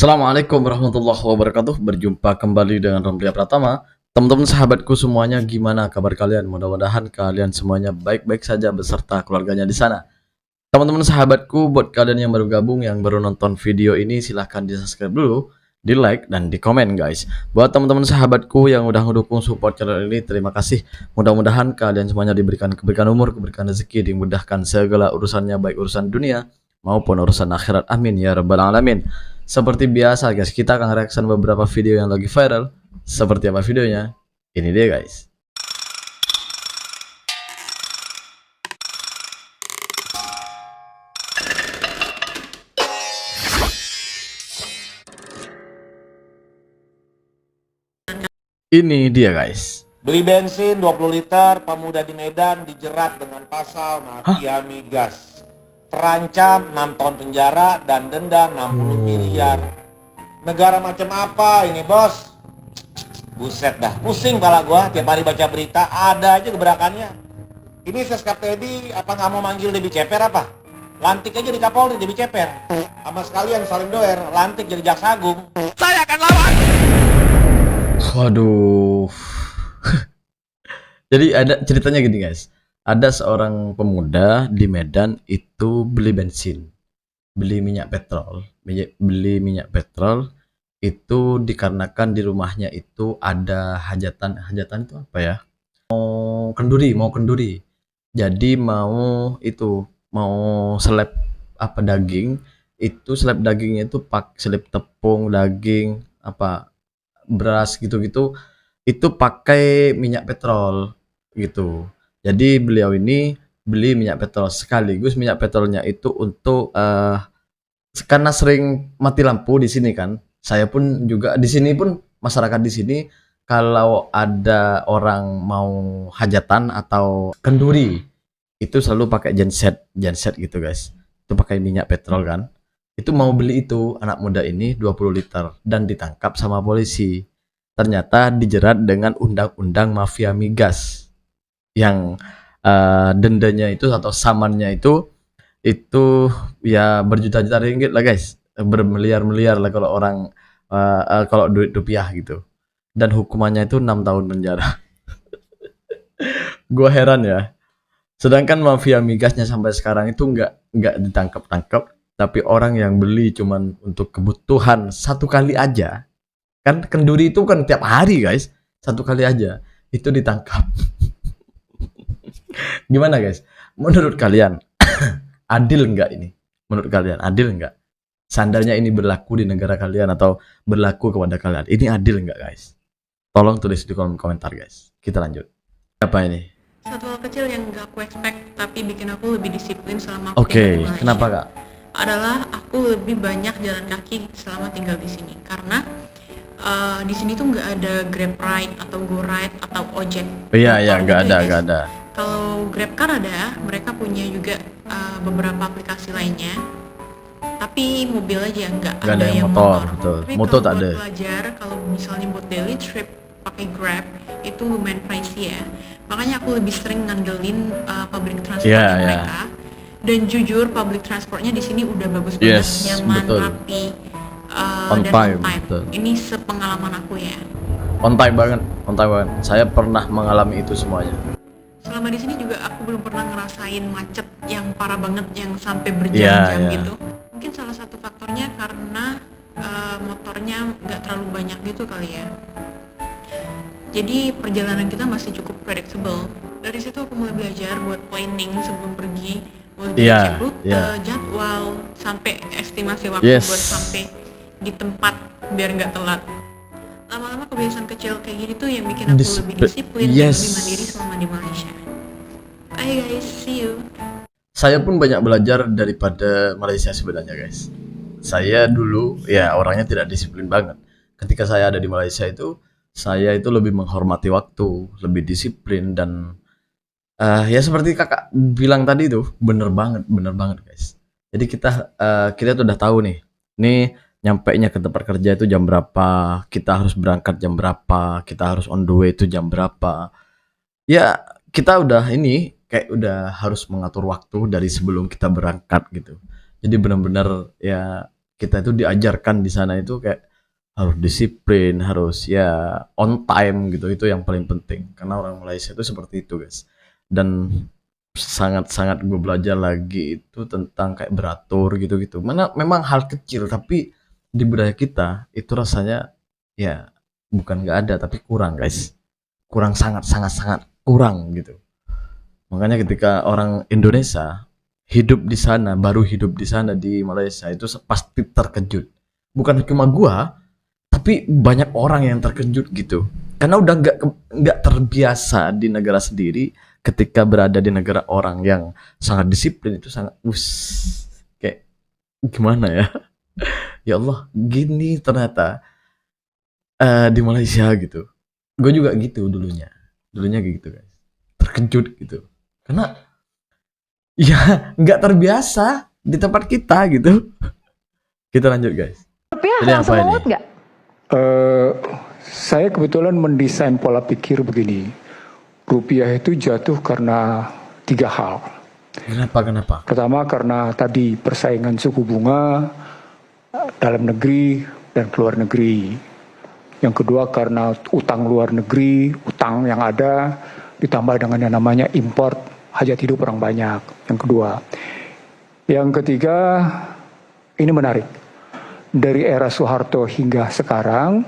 Assalamualaikum warahmatullahi wabarakatuh. Berjumpa kembali dengan Ramlia Pratama. Teman-teman sahabatku semuanya, gimana kabar kalian? Mudah-mudahan kalian semuanya baik-baik saja beserta keluarganya di sana. Teman-teman sahabatku, buat kalian yang baru gabung, yang baru nonton video ini, silahkan di subscribe dulu, di like, dan di komen guys. Buat teman-teman sahabatku yang udah mendukung support channel ini, terima kasih. Mudah-mudahan kalian semuanya diberikan kebaikan umur, kebaikan rezeki, dimudahkan segala urusannya, baik urusan dunia maupun urusan akhirat. Amin ya rabbal alamin. Seperti biasa guys, kita akan reaction beberapa video yang lagi viral. Seperti apa videonya? Ini dia guys. Ini dia guys. Beli bensin 20 liter, pemuda di Medan dijerat dengan pasal mafia migas. Terancam 6 tahun penjara dan denda 60 miliar. Negara macam apa ini bos? Buset dah, pusing kepala gua tiap hari baca berita, ada aja gebrakannya. Ini Seskap Teddy apa nggak mau manggil Debbie Ceper apa? Lantik aja di Kapolri Debbie Ceper. Sama sekalian Salim Doer, lantik jadi Jaksa Agung. Saya akan lawan! Waduh. Jadi ada ceritanya gini guys. Ada seorang pemuda di Medan itu beli bensin, beli minyak petrol, itu dikarenakan di rumahnya itu ada hajatan itu apa ya? Mau kenduri. Jadi mau seleb daging, itu seleb dagingnya itu seleb tepung, daging, beras gitu-gitu, itu pakai minyak petrol gitu. Jadi beliau ini beli minyak petrol, sekaligus minyak petrolnya itu untuk karena sering mati lampu di sini kan. Saya pun juga di sini pun, masyarakat di sini kalau ada orang mau hajatan atau kenduri itu selalu pakai genset gitu guys. Itu pakai minyak petrol kan. Itu mau beli itu anak muda ini 20 liter dan ditangkap sama polisi. Ternyata dijerat dengan undang-undang mafia migas yang dendanya itu atau samannya itu ya berjuta-juta ringgit lah guys, bermiliar-miliar lah kalau orang kalau duit rupiah gitu, dan hukumannya itu 6 tahun penjara. Gua heran ya, sedangkan mafia migasnya sampai sekarang itu nggak ditangkap-tangkap, tapi orang yang beli cuman untuk kebutuhan satu kali aja, kan kenduri itu kan tiap hari guys, satu kali aja itu ditangkap. Gimana guys? Menurut kalian adil nggak ini? Menurut kalian adil nggak? Seandainya ini berlaku di negara kalian atau berlaku kepada kalian, ini adil nggak guys? Tolong tulis di kolom komentar guys. Kita lanjut. Apa ini? Satu hal kecil yang gak aku expect tapi bikin aku lebih disiplin selama aku Oke, tinggal di Malaysia kenapa kak? adalah aku lebih banyak jalan kaki selama tinggal di sini karena di sini tuh nggak ada Grab Ride atau Go Ride atau ojek. Iya, Motor nggak gitu ya, ada, guys. ada. Kalau GrabCar ada, mereka punya juga beberapa aplikasi lainnya. Tapi mobil aja nggak Nggak ada ada yang yang motor, motor. betul. Tapi Motor kalau tak buat ada. pelajar, kalau misalnya buat daily trip pakai Grab itu lumayan pricey ya. Makanya aku lebih sering ngandelin public transport Iya. mereka. Dan jujur public transportnya di sini udah bagus banget, Yes, nyaman, betul. rapi, On dan time, on time. betul. Ini sepengalaman aku ya. On time banget, on time banget. Saya pernah mengalami itu semuanya. Selama di sini juga aku belum pernah ngerasain macet yang parah banget yang sampai Iya, berjam-jam iya. gitu. Mungkin salah satu faktornya karena motornya nggak terlalu banyak gitu kali ya. Jadi perjalanan kita masih cukup predictable. Dari situ aku mulai belajar buat planning sebelum pergi, mulai dari Iya, cek rute, iya. jadwal, sampai estimasi waktu Yes. buat sampai di tempat biar nggak telat. Lama-lama kebiasaan kecil kayak gini tuh yang bikin aku lebih disiplin dan Yes. lebih mandiri selama di Malaysia. Bye guys, see you. Saya pun banyak belajar daripada Malaysia sebenarnya guys. Saya dulu ya orangnya tidak disiplin banget. Ketika saya ada di Malaysia itu, saya itu lebih menghormati waktu, lebih disiplin, dan ya seperti kakak bilang tadi itu bener banget guys. Jadi kita tuh udah tahu nih nyampainya ke tempat kerja itu jam berapa, kita harus berangkat jam berapa, kita harus on the way itu jam berapa. Ya kita udah kayak udah harus mengatur waktu dari sebelum kita berangkat gitu. Jadi benar-benar ya kita itu diajarkan di sana itu kayak harus disiplin, harus ya on time gitu. Itu yang paling penting. Karena orang Malaysia itu seperti itu, guys. Dan sangat-sangat gue belajar lagi itu tentang kayak beratur gitu-gitu. Mana memang hal kecil tapi di budaya kita itu rasanya ya bukan nggak ada tapi kurang, guys. Kurang sangat kurang gitu. Makanya ketika orang Indonesia hidup di sana, baru hidup di sana di Malaysia itu pasti terkejut. Bukan cuma gua, tapi banyak orang yang terkejut gitu. Karena udah nggak terbiasa di negara sendiri, ketika berada di negara orang yang sangat disiplin itu sangat kayak gimana ya? Ya Allah, gini ternyata di Malaysia gitu. Gue juga gitu dulunya gitu, guys. Terkejut gitu. Karena ya nggak terbiasa di tempat kita gitu. Kita lanjut, guys. Rupiah Jadi langsung apa ini? menguat nggak? Saya kebetulan mendesain pola pikir begini. Rupiah itu jatuh karena 3 hal. Kenapa? Pertama karena tadi persaingan suku bunga dalam negeri dan keluar negeri. Yang kedua karena utang luar negeri, utang yang ada ditambah dengan yang namanya import hajat hidup orang banyak. Yang kedua. Yang ketiga, ini menarik. Dari era Soeharto hingga sekarang,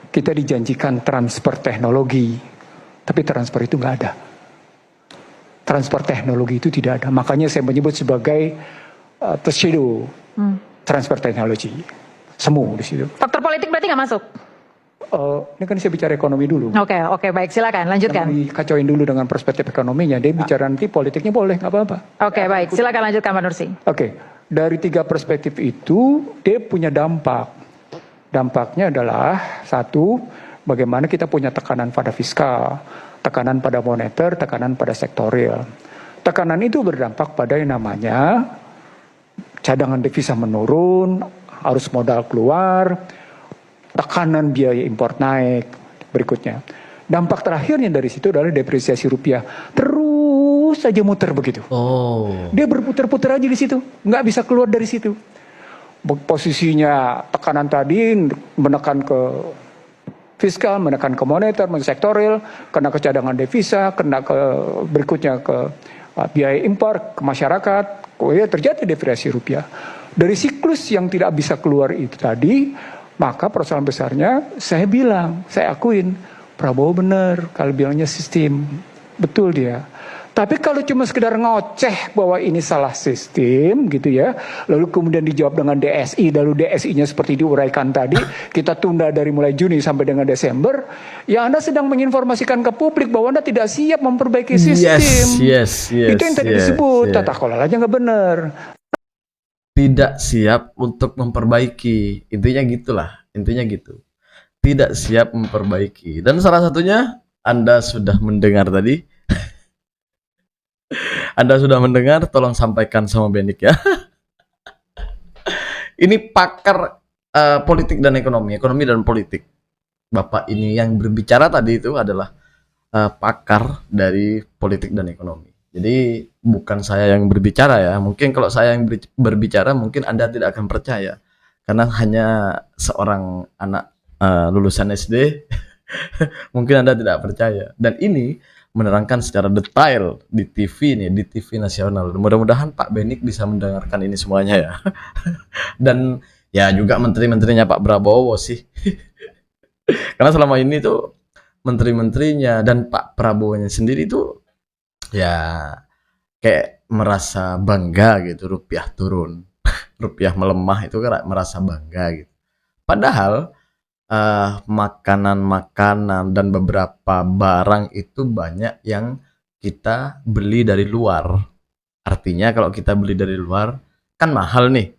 kita dijanjikan transfer teknologi. Tapi transfer itu nggak ada. Transfer teknologi itu tidak ada. Makanya saya menyebut sebagai tuxedo transfer teknologi. Semu di situ. Faktor politik berarti nggak masuk? Ini kan saya bicara ekonomi dulu. Oke, baik, silakan lanjutkan. Dikacauin dulu dengan perspektif ekonominya. Dia bicara nanti politiknya boleh, nggak apa-apa. Oke, baik, silakan lanjutkan Pak Nursi. Oke, dari 3 perspektif itu dia punya dampak. Dampaknya adalah satu, bagaimana kita punya tekanan pada fiskal, tekanan pada moneter, tekanan pada sektorial. Tekanan itu berdampak pada yang namanya cadangan devisa menurun, arus modal keluar, tekanan biaya impor naik. Berikutnya, dampak terakhirnya dari situ adalah depresiasi rupiah. Terus saja muter begitu. Dia berputar-putar aja di situ, nggak bisa keluar dari situ. Posisinya tekanan tadi menekan ke fiskal, menekan ke moneter, sektorial, kena ke cadangan devisa, kena ke berikutnya ke biaya impor, ke masyarakat. Ya terjadi depresiasi rupiah. Dari siklus yang tidak bisa keluar itu tadi, maka persoalan besarnya saya bilang, saya akuin Prabowo benar kalau bilangnya sistem, betul dia. Tapi kalau cuma sekedar ngoceh bahwa ini salah sistem gitu ya, lalu kemudian dijawab dengan DSI, lalu DSI-nya seperti diuraikan tadi, kita tunda dari mulai Juni sampai dengan Desember, ya Anda sedang menginformasikan ke publik bahwa Anda tidak siap memperbaiki sistem. Yes. Itu yang tadi disebut, tata kelolanya nggak benar. Tidak siap untuk memperbaiki, intinya gitu. Tidak siap memperbaiki, dan salah satunya Anda sudah mendengar tadi. Anda sudah mendengar, tolong sampaikan sama Benik ya. Ini pakar politik dan ekonomi dan politik. Bapak ini yang berbicara tadi itu adalah pakar dari politik dan ekonomi. Jadi bukan saya yang berbicara ya. Mungkin kalau saya yang berbicara mungkin Anda tidak akan percaya. Karena hanya seorang anak lulusan SD mungkin Anda tidak percaya. Dan ini menerangkan secara detail di TV nih, di TV nasional. Mudah-mudahan Pak Benik bisa mendengarkan ini semuanya ya. Dan ya juga menteri-menterinya Pak Prabowo sih. Karena selama ini tuh menteri-menterinya dan Pak Prabowo-nya sendiri tuh ya kayak merasa bangga gitu rupiah turun. Rupiah melemah itu kan merasa bangga gitu. Padahal makanan-makanan dan beberapa barang itu banyak yang kita beli dari luar. Artinya kalau kita beli dari luar kan mahal nih.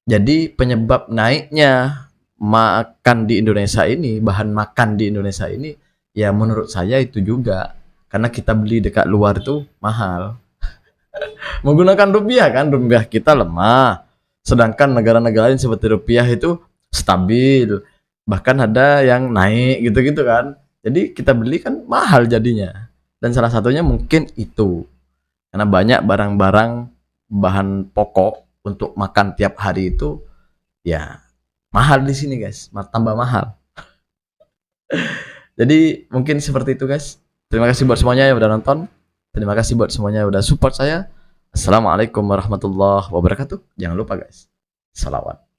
Jadi penyebab naiknya makan di Indonesia ini, bahan makan di Indonesia ini, ya menurut saya itu juga karena kita beli dekat luar itu mahal. Menggunakan rupiah kan, rupiah kita lemah. Sedangkan negara-negara lain seperti rupiah itu stabil. Bahkan ada yang naik gitu-gitu kan. Jadi kita beli kan mahal jadinya. Dan salah satunya mungkin itu. Karena banyak barang-barang bahan pokok untuk makan tiap hari itu ya mahal di sini guys, tambah mahal. Jadi mungkin seperti itu guys. Terima kasih buat semuanya yang udah nonton. Terima kasih buat semuanya yang udah support saya. Assalamualaikum warahmatullahi wabarakatuh. Jangan lupa guys, salawat.